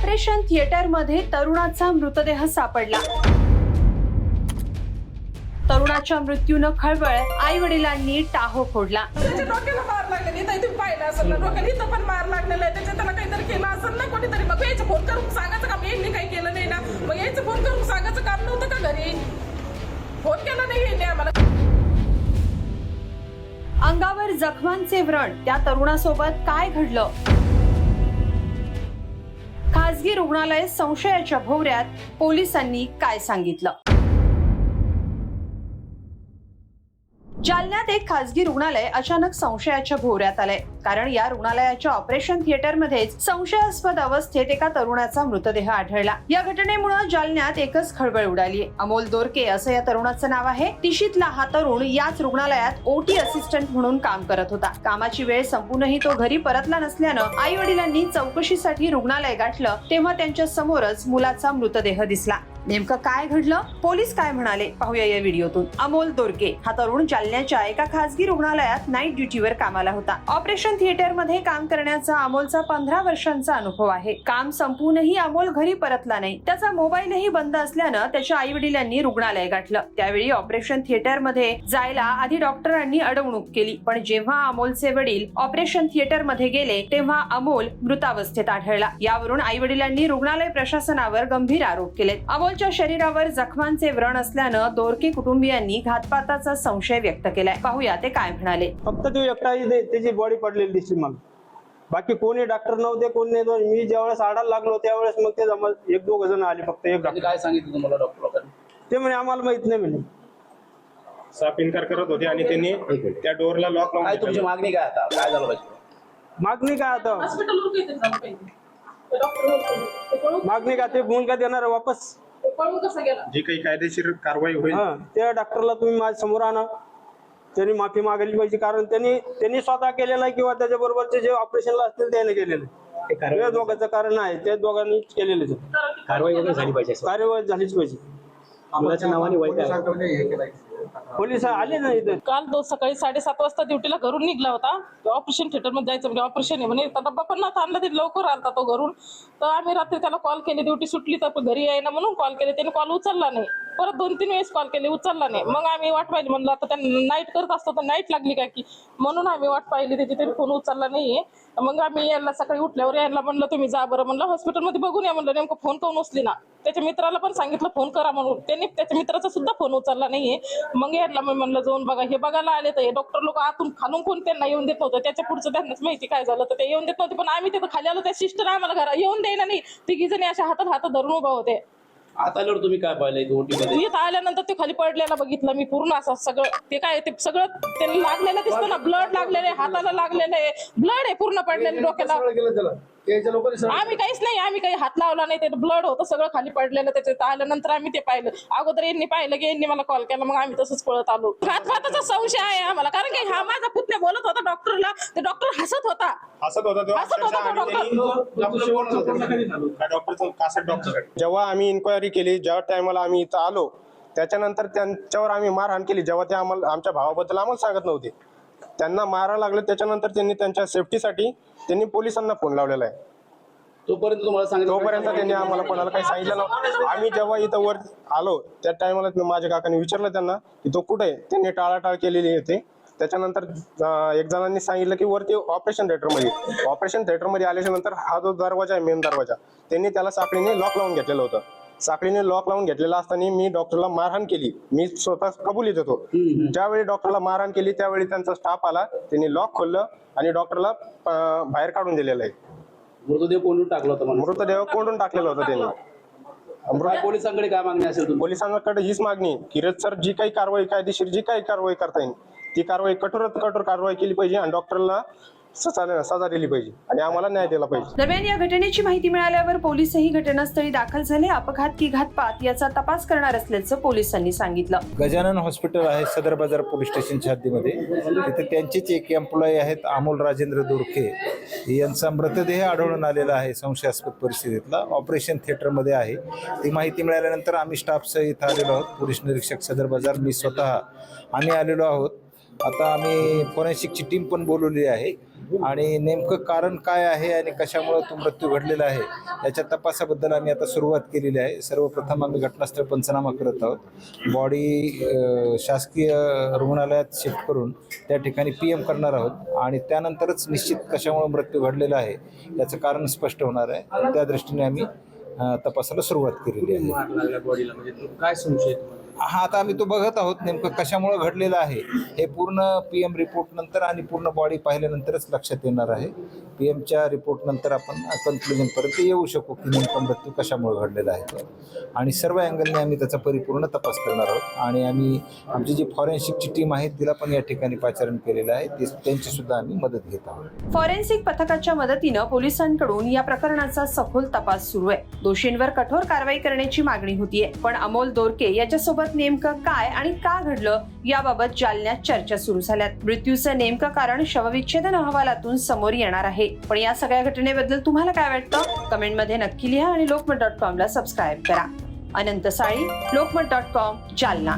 Operation थिएटरमध्ये तरुणाचा मृतदेह सापडला। तरुणाच्या मृत्यूनं खळबळ, आई वडिलांनी टाहो फोडला। त्याच्या डोक्याला मार लागलेली नाही, तुम्ही पाहिलं असेल ना, डोक्याला इथं पण मार लागलेला आहे, त्याच्या त्याला काहीतरी केलं असेल ना कोणीतरी। मग यायचं फोन करून सांगायचं काम, यांनी काही केलं नाही ना, मग यायचं फोन करून सांगायचं काम नव्हतं का घरी? फोन केला नाही यांनी आम्हाला। अंगावर जखमांचे व्रण, त्या तरुणासोबत काय घडलं? खासगी रुग्णालय संशयाच्या भोवऱ्यात, पोलिसांनी काय सांगितलं? जालन्यात एक खासगी रुग्णालय अचानक संशयाच्या भोवऱ्यात आलंय, कारण या रुग्णालयाच्या ऑपरेशन थिएटरमध्येच संशयास्पद अवस्थेत एका तरुणाचा मृतदेह आढळला। या घटनेमुळे जालन्यात एकच खळबळ उडाली। अमोल दोरके असं या तरुणाचं नाव आहे। तिशीतला हा तरुण याच रुग्णालयात ओटी असिस्टंट म्हणून काम करत होता। कामाची वेळ संपूनही तो घरी परतला नसल्यानं आई वडिलांनी चौकशीसाठी रुग्णालय गाठलं, तेव्हा त्यांच्या समोरच मुलाचा मृतदेह दिसला। नेमकं काय घडलं, पोलीस काय म्हणाले, पाहूया या व्हिडिओतून। अमोल दोरके हा तरुण जालन्याच्या एका खासगी रुग्णालयात नाईट ड्युटीवर कामाला होता। ऑपरेशन थिएटर मध्ये काम करण्याचा अमोलचा 15 वर्षांचा अनुभव आहे। काम संपूनही अमोल घरी परतला नाही। त्याचा मोबाईलही बंद असल्यानं त्याच्या आई वडिलांनी रुग्णालय गाठलं। त्यावेळी ऑपरेशन थिएटर मध्ये जायला आधी डॉक्टरांनी अडवणूक केली, पण जेव्हा अमोलचे वडील ऑपरेशन थिएटर मध्ये गेले तेव्हा अमोल मृतावस्थेत आढळला। यावरून आई वडिलांनी रुग्णालय प्रशासनावर गंभीर आरोप केले। अमोलच्या शरीरावर जखमांचे व्रण असल्यानं दोरके कुटुंबियांनी घातपाताचा संशय व्यक्त केलाय। पाहूया ते काय म्हणाले। फक्त तो एकटा त्याची बॉडी पडलेली दिसली मला, बाकी कोणी डॉक्टर नव्हते, कोणी नाही। मी ज्यावेळेस आडायला लागलो त्यावेळेस मग ते एक दोघ जण आले, फक्त एक डॉक्टर। काय सांगितलं तुम्हाला डॉक्टर? ते म्हणे आम्हाला माहित नाही म्हणे। साप इन्कार करत होते आणि त्यांनी त्या डोरला लॉक लावून काय तुमची मागणी काय आता? काय झालं पाहिजे? मागणी काय आता? हॉस्पिटलवर काहीतरी झालं पाहिजे, ते डॉक्टर होते, ते पळून मागणी का ते मुलगा देणार वापस? ते पळून कसं गेला? जी काही कायदेशीर कारवाई होईल त्या डॉक्टरला तुम्ही माझ्या समोर आणा, त्यांनी माफी मागायला पाहिजे, कारण त्यांनी स्वतः केलेला आहे किंवा त्याच्या बरोबरचे जे ऑपरेशनला असतील त्याने केलेलं आहे। त्या दोघांचं कारण आहे, त्या दोघांनी केलेलं आहे। कारवाई वगैरे झाली पाहिजे, कार्यवाही झालीच पाहिजे। मुलाच्या नावाने वैध पोलिस आले ना इथे। काल सकाळी 7:30 वाजता ड्युटीला घरून निघला होता। ऑपरेशन थिएटर मध्ये जायचं म्हणजे ऑपरेशन आहे म्हणे, डब्बा पण नव्हता आणला, ते लवकर आलता तो घरून। तर आम्ही रात्री त्याला कॉल केले, ड्युटी सुटली तर घरी यायना म्हणून कॉल केले, त्याने कॉल उचलला नाही। परत 2-3 वेळेस कॉल केले, उचलला नाही। मग आम्ही वाट पाहिली, म्हणलं आता त्यांना नाईट करत असतो तर नाईट लागली काय की, म्हणून आम्ही वाट पाहिली, त्याची तरी फोन उचलला नाहीये। मग आम्ही यायला सकाळी उठल्यावर यायला म्हणलं तुम्ही जा बरं, म्हणलं हॉस्पिटलमध्ये बघून या, म्हणलं नेमकं फोन करून उचली ना। त्याच्या मित्राला पण सांगितलं फोन करा म्हणून, त्यांनी त्याच्या मित्राचा सुद्धा फोन उचलला नाहीये। मग यायला मी म्हणलं जाऊन बघा, हे बघायला आले तर हे डॉक्टर लोक आतून खालून कोण त्यांना येऊन देत नव्हतं, त्याच्या पुढचं त्यांनाच माहिती काय झालं तर ते येऊन देत नव्हते। पण आम्ही तिथं खाली आलो, त्या सिस्टर आम्हाला घरा येऊन द्यायला नाही, तिघी जणी अशा हातात धरून उभा होते। आता आल्यावर तुम्ही काय पाहिलं ओटीमध्ये? मी आल्यानंतर ते खाली पडलेला बघितलं मी पूर्ण, असं सगळं ते काय ते सगळं त्यांनी लागलेलं दिसतं ना, ब्लड लागलेलं आहे, हाताला लागलेलं आहे, ब्लड आहे पूर्ण पडलेलं डोक्याला। आम्ही काहीच नाही, आम्ही काही हात लावला नाही, ते ब्लड होतं सगळं खाली पडलेलं। त्याच्यात आल्यानंतर आम्ही ते पाहिलं, अगोदर यांनी पाहिलं की यांनी मला कॉल केला, मग आम्ही तसंच पळत आलो। घातपाताचा संशय आहे आम्हाला, कारण की हा माझा पुतण्या बोलत होता डॉक्टरला, ते डॉक्टर हसत होता डॉक्टर। जेव्हा आम्ही इन्क्वायरी केली, ज्या टायमाला आम्ही इथं आलो त्याच्यानंतर त्यांच्यावर आम्ही मारहाण केली, जेव्हा ते आमच्या भावाबद्दल आम्हाला सांगत नव्हते, त्यांना मारायला लागले। त्याच्यानंतर त्यांनी त्यांच्या सेफ्टीसाठी त्यांनी पोलिसांना फोन लावलेला आहे। तोपर्यंत तुम्हाला सांगितलं? तोपर्यंत त्यांनी आम्हाला कोणाला काही सांगितलं नव्हतं। आम्ही जेव्हा इथं वर आलो त्या टायमाला माझ्या काकांनी विचारलं त्यांना की तो कुठे आहे, त्यांनी टाळाटाळ केलेली होती। त्याच्यानंतर एक जणांनी सांगितलं की वरती ऑपरेशन थिएटरमध्ये आल्याच्या नंतर हा जो दरवाजा आहे, मेन दरवाजा, त्यांनी त्याला साखळीने लॉक लावून घेतलेलं होतं। साखळीने लॉक लावून घेतलेला असताना मी डॉक्टरला मारहाण केली, मी स्वतः कबुलीत होतो। ज्यावेळी डॉक्टरला मारहाण केली त्यावेळी त्यांचा स्टाफ आला, त्यांनी लॉक खोललं आणि डॉक्टरला बाहेर काढून दिलेलं आहे। मृतदेह कोंडून टाकला होता? मृतदेह कोंडून टाकलेला होता त्यांनी। पोलिसांकडे काय मागणी असेल? पोलिसांकडे हीच मागणी की सर जी काही कारवाई कायदेशीर जी काही कारवाई करता येईल ती कारवाई कठोरात कठोर कारवाई केली पाहिजे आणि डॉक्टरला सजा दिली पाहिजे आणि आम्हाला न्याय दिला पाहिजे। दरम्यान या घटनेची माहिती मिळाल्यावर पोलीसही घटनास्थळी दाखल झाले। अपघात की घातपात याचा तपास करणार असल्याचं पोलिसांनी सांगितलं। गजानन हॉस्पिटल आहे सदर बाजार पोलीस स्टेशनच्या हद्दीमध्ये, तिथे त्यांचेच एक एम्प्लॉई आहेत अमोल राजेंद्र दोरके, यांचा मृतदेह आढळून आलेला आहे संशयास्पद परिस्थितीतला, ऑपरेशन थिएटरमध्ये आहे। ती माहिती मिळाल्यानंतर आम्ही स्टाफसह इथं आलेलो आहोत, पोलीस निरीक्षक सदर बाजार, मी स्वतः आम्ही आलेलो आहोत। आता आम्ही फॉरेन्सिकची टीम पण बोलवली आहे आणि नेमकं कारण काय आहे आणि कशामुळे तो मृत्यू घडलेला आहे याच्या तपासाबद्दल आम्ही आता सुरुवात केलेली आहे. सर्वप्रथम आम्ही घटनास्थळ पंचनामा करत आहोत. बॉडी शासकीय रुग्णालयात शिफ्ट करून त्या ठिकाणी PM करणार आहोत आणि त्यानंतरच निश्चित कशामुळे मृत्यू घडलेला आहे याचं कारण स्पष्ट होणार आहे. त्या दृष्टीने आम्ही तपासाला सुरुवात केलेली आहे. बॉडीला म्हणजे काय संशय हा आता आम्ही तो बघत आहोत नेमकं कशामुळे घडलेलं आहे हे पूर्ण PM रिपोर्ट नंतर आणि पूर्ण बॉडी पाहिल्यानंतरच लक्षात येणार आहे. PMच्या रिपोर्ट नंतर आपण कन्क्लुजनपर्यंत येऊ शकू की नेमका मृत्यू कशामुळे घडलेला आहे आणि सर्व अँगलने आम्ही त्याचा परिपूर्ण तपास करणार आहोत आणि आमची जी फॉरेन्सिकची टीम आहे तिला पण या ठिकाणी पाचारण केलेलं आहे. त्यांची सुद्धा आम्ही मदत घेत आहोत. फॉरेन्सिक पथकाच्या मदतीनं पोलिसांकडून या प्रकरणाचा सखोल तपास सुरू आहे. दोषींवर कठोर कारवाई करण्याची मागणी होतीये, पण अमोल दोरके याच्यासोबत नेमकं काय आणि का घडलं याबाबत जालन्यात चर्चा सुरू झाल्यात. मृत्यूचं नेमकं कारण शवविच्छेदन अहवालातून समोर येणार आहे. पण या सगळ्या घटनेबद्दल तुम्हाला काय वाटतं कमेंटमध्ये नक्की लिहा आणि lokmat.com ला सबस्क्राईब करा. अनंत साळी, lokmat.com, जालना.